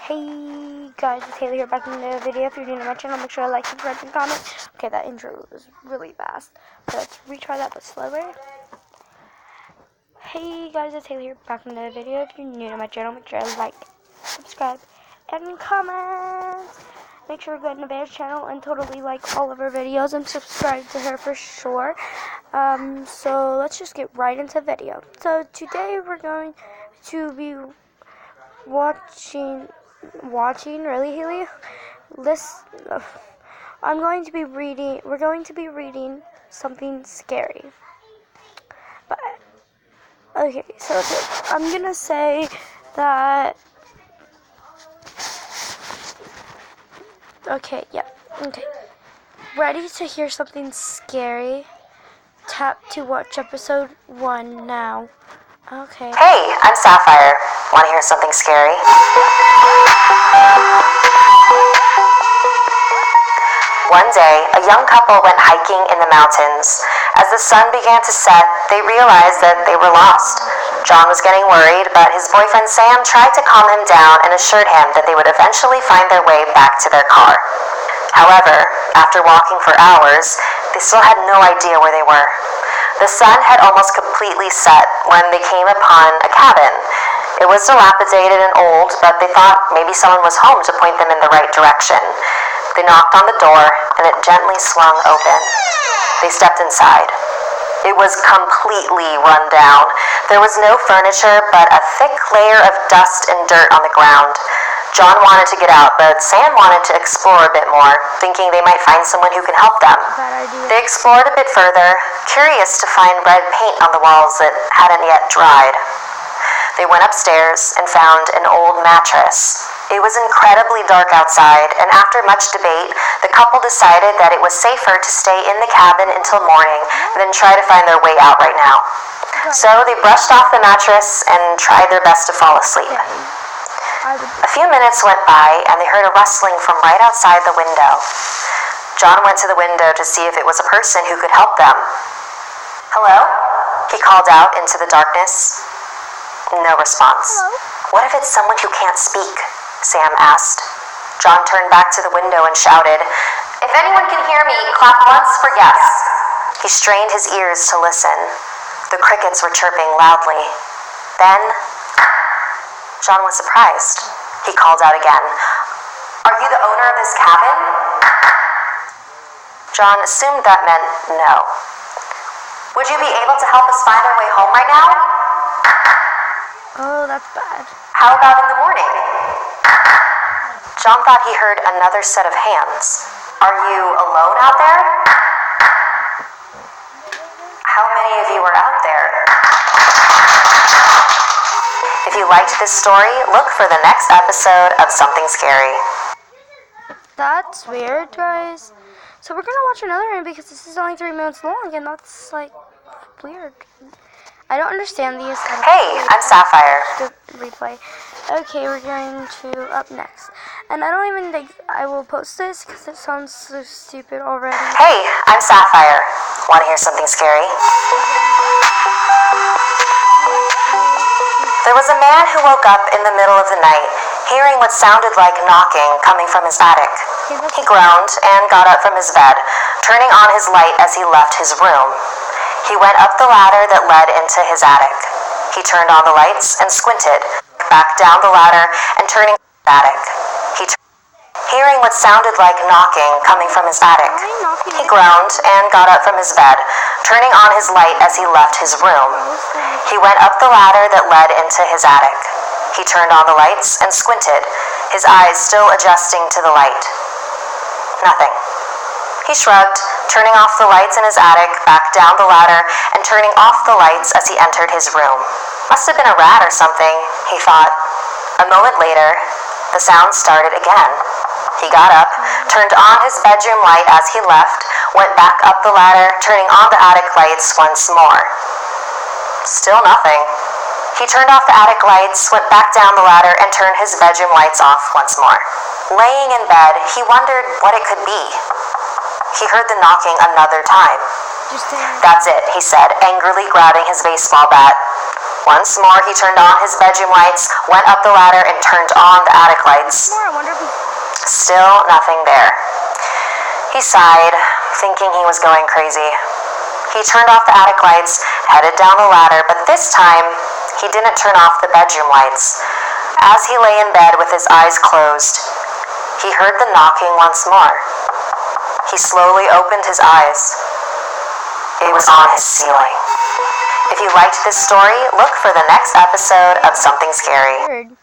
Hey guys, it's Haley here back in the video. If you're new to my channel, make sure to like, subscribe, and comment. Okay, that intro was really fast. Let's retry that but slower. Hey guys, it's Haley here back in the video. If you're new to my channel, make sure to like, subscribe, and comment. Make sure to go to Nevaeh's channel and totally like all of her videos and subscribe to her for sure. So let's just get right into the video. So today we're going to be watching, really, Haley? We're going to be reading something scary. But, okay, so I'm gonna say that, okay. Ready to hear something scary? Tap to watch episode 1 now. Okay. Hey, I'm Sapphire. Want to hear something scary? One day, a young couple went hiking in the mountains. As the sun began to set, they realized that they were lost. John was getting worried, but his boyfriend Sam tried to calm him down and assured him that they would eventually find their way back to their car. However, after walking for hours, they still had no idea where they were. The sun had almost completely set when they came upon a cabin. It was dilapidated and old, but they thought maybe someone was home to point them in the right direction. They knocked on the door, and it gently swung open. They stepped inside. It was completely run down. There was no furniture, but a thick layer of dust and dirt on the ground. John wanted to get out, but Sam wanted to explore a bit more, thinking they might find someone who can help them. They explored a bit further, curious to find red paint on the walls that hadn't yet dried. They went upstairs and found an old mattress. It was incredibly dark outside, and after much debate, the couple decided that it was safer to stay in the cabin until morning than try to find their way out right now. So they brushed off the mattress and tried their best to fall asleep. A few minutes went by, and they heard a rustling from right outside the window. John went to the window to see if it was a person who could help them. "Hello?" he called out into the darkness. No response. Hello? "What if it's someone who can't speak?" Sam asked. John turned back to the window and shouted, "If anyone can hear me, clap once for yes." He strained his ears to listen. The crickets were chirping loudly. Then, John was surprised. He called out again, "Are you the owner of this cabin?" John assumed that meant no. "Would you be able to help us find our way home right now?" Oh, that's bad. "How about in the morning?" John thought he heard another set of hands. "Are you alone out there?" "How many of you are out there?" If you liked this story, look for the next episode of Something Scary. That's weird, guys. So we're gonna watch another one because this is only 3 minutes long, and that's like weird. I don't understand these. Hey, I'm Sapphire. The replay. Okay, we're going to up next, and I don't even think I will post this because it sounds so stupid already. Hey, I'm Sapphire. Want to hear something scary? There was a man who woke up in the middle of the night, hearing what sounded like knocking coming from his attic. He groaned and got up from his bed, turning on his light as he left his room. He went up the ladder that led into his attic. He turned on the lights and squinted, back down the ladder and turning to his attic. Hearing what sounded like knocking coming from his attic, he groaned and got up from his bed, turning on his light as he left his room. He went up the ladder that led into his attic. He turned on the lights and squinted, his eyes still adjusting to the light. Nothing. He shrugged, turning off the lights in his attic, back down the ladder, and turning off the lights as he entered his room. Must have been a rat or something, he thought. A moment later, the sound started again. He got up, turned on his bedroom light as he left, went back up the ladder, turning on the attic lights once more. Still nothing. He turned off the attic lights, went back down the ladder, and turned his bedroom lights off once more. Laying in bed, he wondered what it could be. He heard the knocking another time. "That's it," he said, angrily grabbing his baseball bat. Once more, he turned on his bedroom lights, went up the ladder, and turned on the attic lights. More, I wonder if Still nothing there. He sighed, thinking he was going crazy. He turned off the attic lights, headed down the ladder, but this time, he didn't turn off the bedroom lights. As he lay in bed with his eyes closed, he heard the knocking once more. He slowly opened his eyes. It was on his ceiling. If you liked this story, look for the next episode of Something Scary. weird.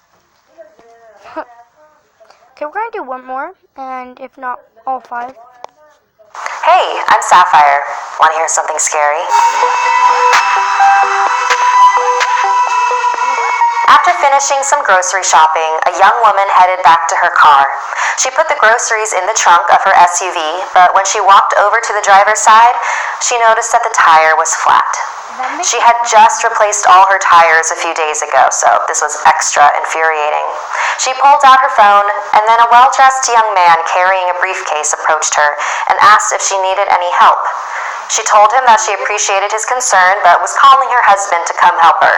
Okay, we're gonna do one more, and if not, all 5. Hey, I'm Sapphire. Want to hear something scary? After finishing some grocery shopping, a young woman headed back to her car. She put the groceries in the trunk of her SUV, but when she walked over to the driver's side, she noticed that the tire was flat. She had just replaced all her tires a few days ago, so this was extra infuriating. She pulled out her phone, and then a well-dressed young man carrying a briefcase approached her and asked if she needed any help. She told him that she appreciated his concern, but was calling her husband to come help her.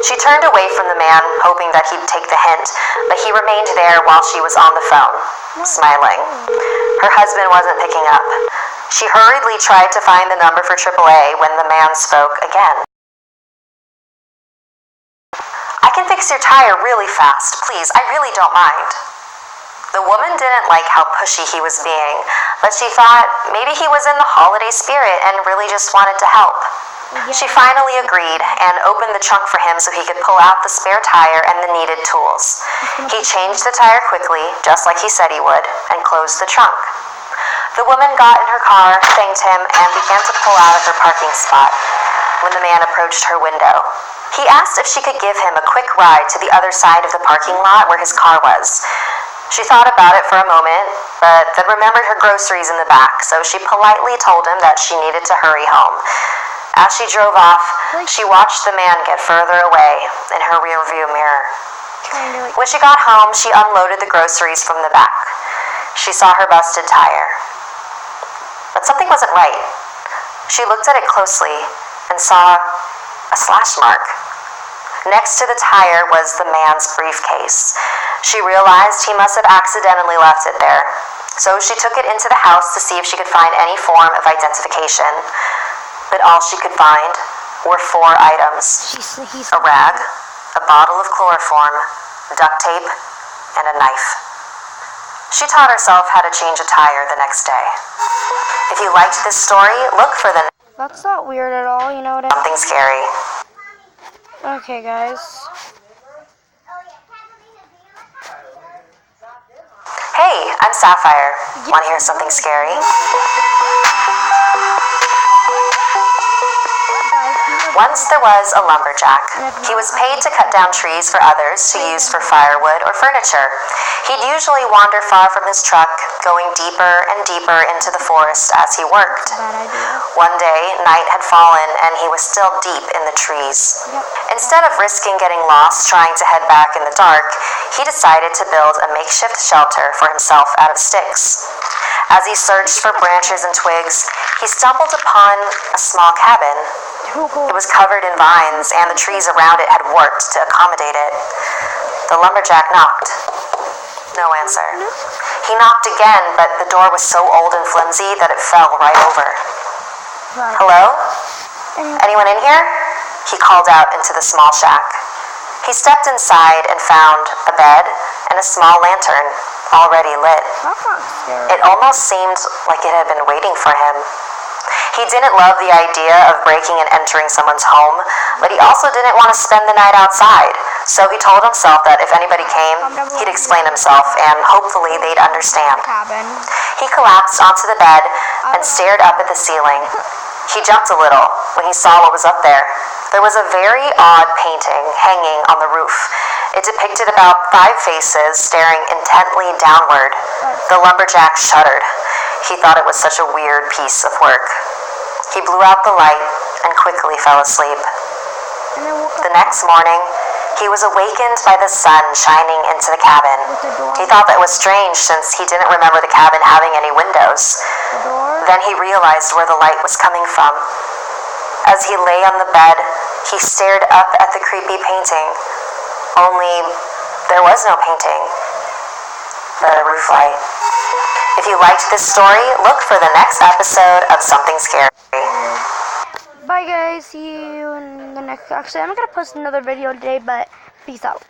She turned away from the man, hoping that he'd take the hint, but he remained there while she was on the phone, smiling. Her husband wasn't picking up. She hurriedly tried to find the number for AAA when the man spoke again. I can fix your tire really fast, please. I really don't mind. The woman didn't like how pushy he was being, but she thought maybe he was in the holiday spirit and really just wanted to help. She finally agreed and opened the trunk for him so he could pull out the spare tire and the needed tools. He changed the tire quickly, just like he said he would, and closed the trunk. The woman got in her car, thanked him, and began to pull out of her parking spot when the man approached her window. He asked if she could give him a quick ride to the other side of the parking lot where his car was. She thought about it for a moment, but then remembered her groceries in the back, so she politely told him that she needed to hurry home. As she drove off, she watched the man get further away in her rearview mirror. When she got home, she unloaded the groceries from the back. She saw her busted tire. But something wasn't right. She looked at it closely and saw a slash mark. Next to the tire was the man's briefcase. She realized he must have accidentally left it there. So she took it into the house to see if she could find any form of identification. But all she could find were 4 items. A rag, a bottle of chloroform, duct tape, and a knife. She taught herself how to change a tire the next day. If you liked this story, look for the That's not weird at all, you know what I mean? Something Scary. Okay, guys. Hey, I'm Sapphire. Want to hear something scary? Once there was a lumberjack. He was paid to cut down trees for others to use for firewood or furniture. He'd usually wander far from his truck, going deeper and deeper into the forest as he worked. Bad idea. One day, night had fallen and he was still deep in the trees. Instead of risking getting lost trying to head back in the dark, he decided to build a makeshift shelter for himself out of sticks. As he searched for branches and twigs, he stumbled upon a small cabin. It was covered in vines, and the trees around it had warped to accommodate it. The lumberjack knocked. No answer. He knocked again, but the door was so old and flimsy that it fell right over. Hello? Anyone in here? He called out into the small shack. He stepped inside and found a bed and a small lantern, already lit. That's not scary. It almost seemed like it had been waiting for him. He didn't love the idea of breaking and entering someone's home, but he also didn't want to spend the night outside. So he told himself that if anybody came, he'd explain himself and hopefully they'd understand. Cabin. He collapsed onto the bed and stared up at the ceiling. He jumped a little when he saw what was up there. There was a very odd painting hanging on the roof. It depicted about 5 faces staring intently downward. The lumberjack shuddered. He thought it was such a weird piece of work. He blew out the light and quickly fell asleep. And then woke The up next morning, he was awakened by the sun shining into the cabin. with the door. He thought that was strange since he didn't remember the cabin having any windows. The door. Then he realized where the light was coming from. As he lay on the bed, he stared up at the creepy painting. Only there was no painting. the roof light. If you liked this story, look for the next episode of Something Scary. Bye guys, see you in the next, actually I'm gonna post another video today, but peace out.